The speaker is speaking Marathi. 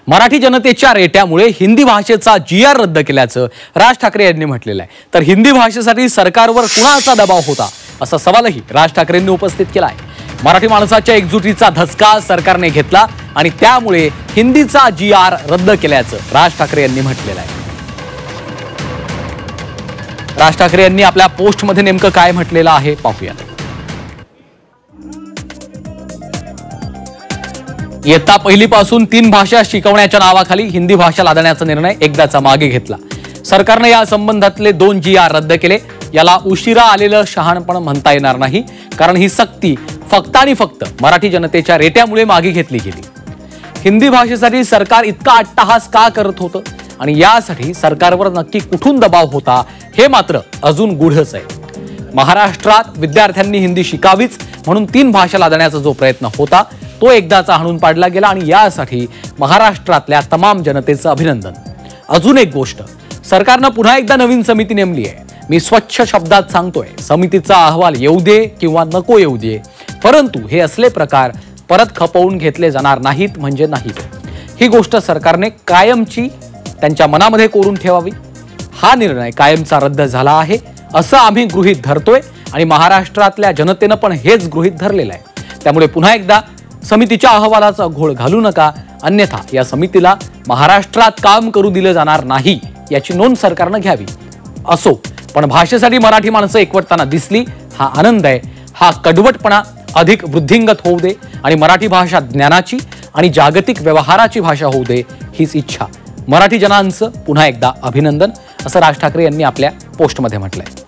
मराठी जनतेच्या रेट्यामुळे हिंदी भाषेचा GR रद्द केल्याचं राज ठाकरे यांनी म्हटलेलं आहे। तर हिंदी भाषेसाठी सरकारवर कुणाचा दबाव होता असा सवालही राज ठाकरेंनी उपस्थित केला आहे। मराठी माणसाच्या एकजुटीचा धसका सरकारने घेतला आणि त्यामुळे हिंदीचा GR रद्द केल्याचं राज ठाकरे यांनी म्हटलेलं आहे। राज ठाकरे यांनी आपल्या पोस्टमध्ये नेमकं काय म्हटलेलं आहे पाहूया। इयत्ता पहिलीपासून 3 भाषा शिकवण्याच्या नावाखाली हिंदी भाषा लादण्याचा निर्णय एकदाचा मागे घेतला। सरकारने या संबंधातले 2 GR रद्द केले। याला उशिरा आलेलं शहाणपण म्हणता येणार नाही, कारण ही सक्ती फक्त आणि फक्त मराठी जनतेच्या रेट्यामुळे मागे घेतली गेली। हिंदी भाषेसाठी सरकार इतका अट्टहास का करत होतं आणि यासाठी सरकारवर नक्की कुठून दबाव होता हे मात्र अजून गूढच आहे। महाराष्ट्रात विद्यार्थ्यांनी हिंदी शिकावीच म्हणून 3 भाषा लादण्याचा जो प्रयत्न होता तो एकदाचा हाणून पाडला गेला आणि यासाठी महाराष्ट्रातल्या तमाम जनतेचं अभिनंदन। अजून एक गोष्ट, सरकारने पुन्हा एकदा नवीन समिती नेमली आहे। मी स्वच्छ शब्दात सांगतोय, समितीचा अहवाल येऊ दे किंवा नको येऊ दे, परंतु हे असले प्रकार परत खपवून घेतले जाणार नाहीत म्हणजे नाहीत। ही गोष्ट सरकारने कायमची त्यांच्या मनामध्ये कोरून ठेवावी। हा निर्णय कायमचा रद्द झाला आहे असं आम्ही गृहीत धरतोय आणि महाराष्ट्रातल्या जनतेने पण हेच गृहीत धरलेलं आहे। त्यामुळे पुन्हा एकदा समितीच्या अहवालाचा घोळ घालू नका, अन्यथा या समितीला महाराष्ट्रात काम करू दिले जाणार नाही याची नोंद सरकारने घ्यावी। असो, पण भाषेसाठी मराठी माणसं एकवटताना दिसली, हा आनंद आहे। हा कडवटपणा अधिक वृद्धिंगत होऊ दे आणि मराठी भाषा ज्ञानाची आणि जागतिक व्यवहाराची भाषा होऊ दे, हीच इच्छा। मराठी जनांचं पुन्हा एकदा अभिनंदन असं राज ठाकरे यांनी आपल्या पोस्टमध्ये म्हटलंय।